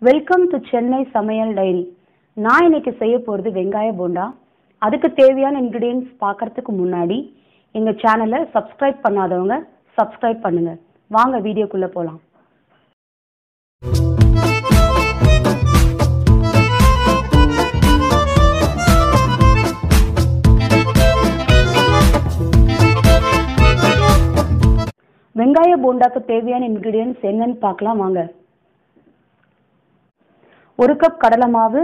Welcome to Chennai சமையல் diary. நான் இன்னைக்கு செய்ய போகிறது வெங்காய போண்டா. அதுக்கு தேவையான இன்க்ரீடியன்ஸ் பார்க்கறதுக்கு முன்னாடி எங்கள் சேனலை சப்ஸ்கிரைப் பண்ணாதவங்க சப்ஸ்கிரைப் பண்ணுங்க. வாங்க வீடியோக்குள்ளே போகலாம். வெங்காய போண்டாக்கு தேவையான இன்க்ரீடியன்ஸ் என்னன்னு பார்க்கலாம் வாங்க. 1 கப் கடலை மாவு,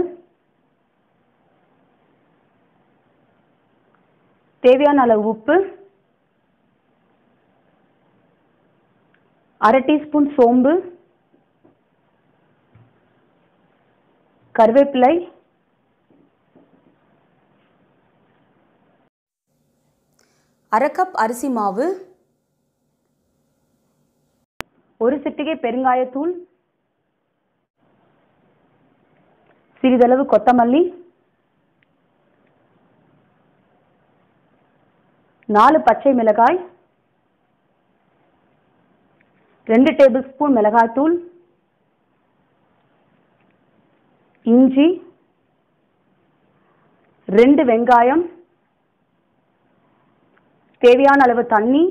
தேவையான அளவு உப்பு, 1/2 டீஸ்பூன் சோம்பு, கருவேப்பிலை, அரை கப் அரிசி மாவு, 1 சிட்டிகை பெருங்காயத்தூள், சிறிதளவு கொத்தமல்லி, 4 பச்சை மிளகாய், 2 டேபிள் ஸ்பூன் மிளகாய்த்தூள், இஞ்சி, 2 வெங்காயம், தேவையான அளவு தண்ணி,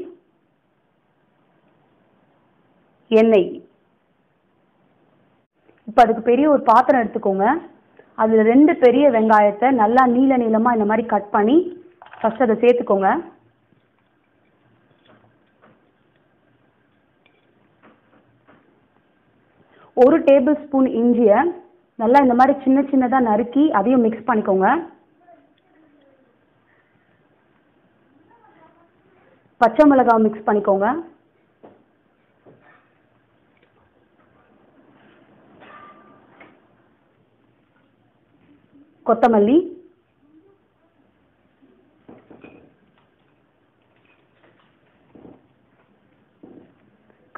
எண்ணெய். இப்போ அதுக்கு பெரிய ஒரு பாத்திரம் எடுத்துக்கோங்க. அதில் 2 பெரிய வெங்காயத்தை நல்லா நீளமாக இந்த மாதிரி கட் பண்ணி ஃபஸ்ட் அதை சேர்த்துக்கோங்க. ஒரு டேபிள் ஸ்பூன் இஞ்சியை நல்லா இந்த மாதிரி சின்னதாக நறுக்கி அதையும் மிக்ஸ் பண்ணிக்கோங்க. பச்சை மிளகாய் மிக்ஸ் பண்ணிக்கோங்க. கொத்தமல்லி,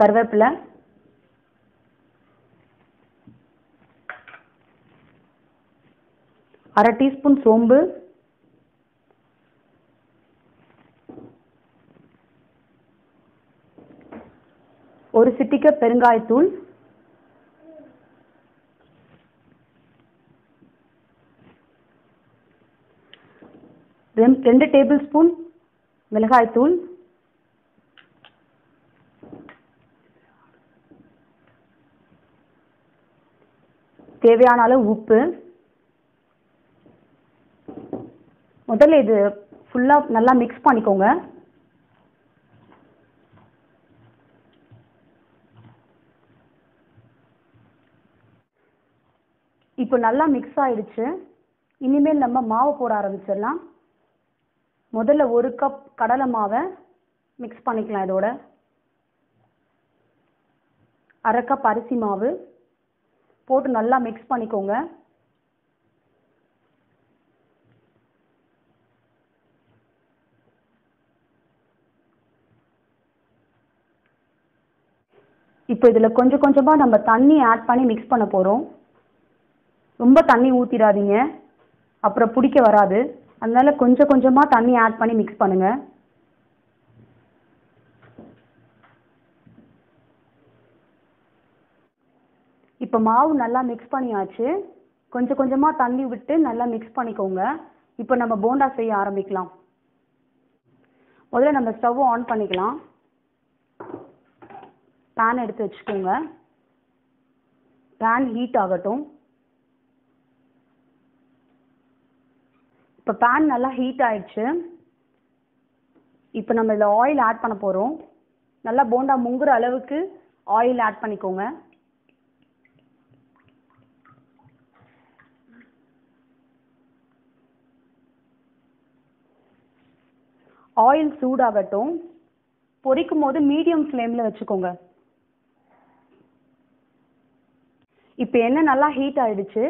கருவேப்பிலை, அரை டீஸ்பூன் சோம்பு, ஒரு சிட்டிகை பெருங்காயத்தூள், 2 டேபிள் ஸ்பூன் மிளகாய்த்தூள், தேவையான அளவு உப்பு. முதல்ல இது ஃபுல்லாக நல்லா மிக்ஸ் பண்ணிக்கோங்க. இப்போ நல்லா மிக்ஸ் ஆயிடுச்சு. இனிமேல் நம்ம மாவு போட ஆரம்பிச்சிடலாம். முதல்ல 1 கப் கடலை மாவை மிக்ஸ் பண்ணிக்கலாம். இதோட 1/2 கப் அரிசி மாவு போட்டு நல்லா மிக்ஸ் பண்ணிக்கோங்க. இப்போ இதில் கொஞ்சம் கொஞ்சமாக நம்ம தண்ணி ஆட் பண்ணி மிக்ஸ் பண்ண போகிறோம். ரொம்ப தண்ணி ஊற்றிடாதீங்க, அப்புறம் பிடிக்க வராது. அதனால கொஞ்சம் கொஞ்சமாக தண்ணி ஆட் பண்ணி மிக்ஸ் பண்ணுங்க. இப்போ மாவு நல்லா மிக்ஸ் பண்ணியாச்சு. கொஞ்சம் கொஞ்சமாக தண்ணி விட்டு நல்லா மிக்ஸ் பண்ணிக்கோங்க. இப்போ நம்ம போண்டா செய்ய ஆரம்பிக்கலாம். முதல்ல நம்ம ஸ்டவ் ஆன் பண்ணிக்கலாம். பேன் எடுத்து வச்சுக்கோங்க. பேன் ஹீட் ஆகட்டும். இப்போ பேன் நல்லா ஹீட் ஆயிடுச்சு. இப்போ நம்ம இதில் ஆயில் ஆட் பண்ண போகிறோம். நல்லா போண்டா முங்குற அளவுக்கு ஆயில் ஆட் பண்ணிக்கோங்க. ஆயில் சூடாகட்டும். பொரிக்கும் போது மீடியம் ஃப்ளேமில் வச்சுக்கோங்க. இப்போ எண்ணெய் நல்லா ஹீட் ஆயிடுச்சு.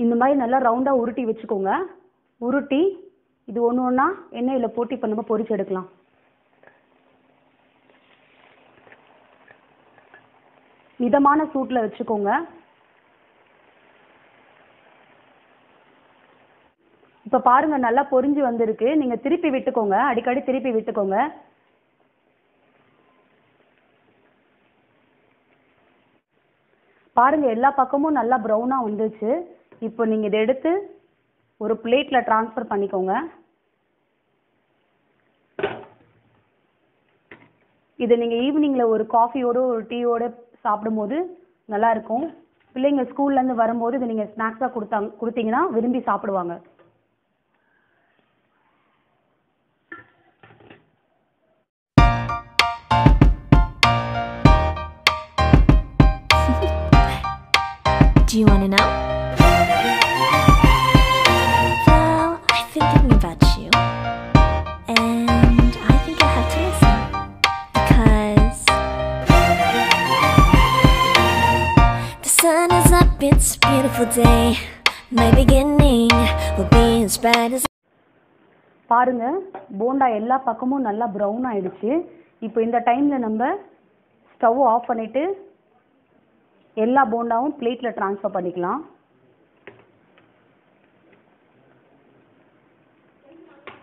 இந்த மாதிரி நல்லா ரவுண்டாக உருட்டி வச்சுக்கோங்க. உருட்டி இது ஒன்று ஒன்றா எண்ணெயில் போட்டு இப்போ நம்ம பொரிச்சு எடுக்கலாம். மிதமான சூட்டில் வச்சுக்கோங்க. இப்போ பாருங்க நல்லா பொரிஞ்சு வந்திருக்கு. நீங்கள் திருப்பி விட்டுக்கோங்க, அடிக்கடி திருப்பி விட்டுக்கோங்க. பாருங்க எல்லா பக்கமும் நல்லா ப்ரௌனா வந்துச்சு. இப்போ நீங்க இதை எடுத்து ஒரு பிளேட்ல ட்ரான்ஸ்ஃபர் பண்ணிக்கோங்க. இதை நீங்க ஈவினிங்ல ஒரு காஃபியோட ஒரு டீயோட சாப்பிடும்போது நல்லா இருக்கும். பிள்ளைங்க ஸ்கூல்ல இருந்து வரும்போது இதை நீங்க ஸ்நாக்ஸா கொடுத்தீங்கன்னா விரும்பி சாப்பிடுவாங்க. Do you want to know? Well, I've been thinking about you, and I think you'll have to listen, because the sun is up, it's a beautiful day. My beginning will be as bright as. பாருங்க போண்டா எல்லா பக்கமும் நல்லா brown ஆயிடுச்சு. இப்போ இந்த டைம்ல நம்ம stove off பண்ணிட்டு எல்லா போண்டாவும் பிளேட்ல ட்ரான்ஸ்ஃபர் பண்ணிக்கலாம்.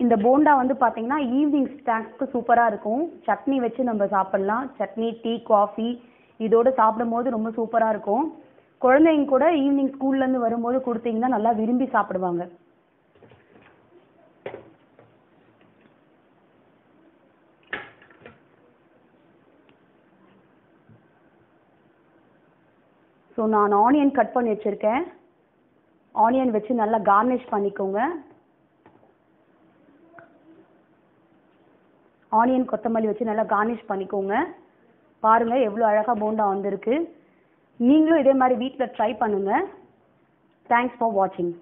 இந்த போண்டா வந்து பாத்தீங்கன்னா ஈவினிங் ஸ்நாக்ஸ்க்கு சூப்பரா இருக்கும். சட்னி வச்சு நம்ம சாப்பிடலாம். சட்னி, டீ, காஃபி இதோட சாப்பிடும்போது ரொம்ப சூப்பரா இருக்கும். குழந்தைங்க கூட ஈவினிங் ஸ்கூல்ல இருந்து வரும்போது கொடுத்தீங்கன்னா நல்லா விரும்பி சாப்பிடுவாங்க. ஸோ நான் ஆனியன் கட் பண்ணி வச்சுருக்கேன். ஆனியன் வச்சு நல்லா கார்னிஷ் பண்ணிக்கோங்க. ஆனியன் கொத்தமல்லி வச்சு நல்லா கார்னிஷ் பண்ணிக்கோங்க. பாருங்கள் எவ்வளோ அழகாக போண்டா வந்திருக்கு. நீங்களும் இதே மாதிரி வீட்டில் ட்ரை பண்ணுங்கள். தேங்க்ஸ் ஃபார் வாட்சிங்.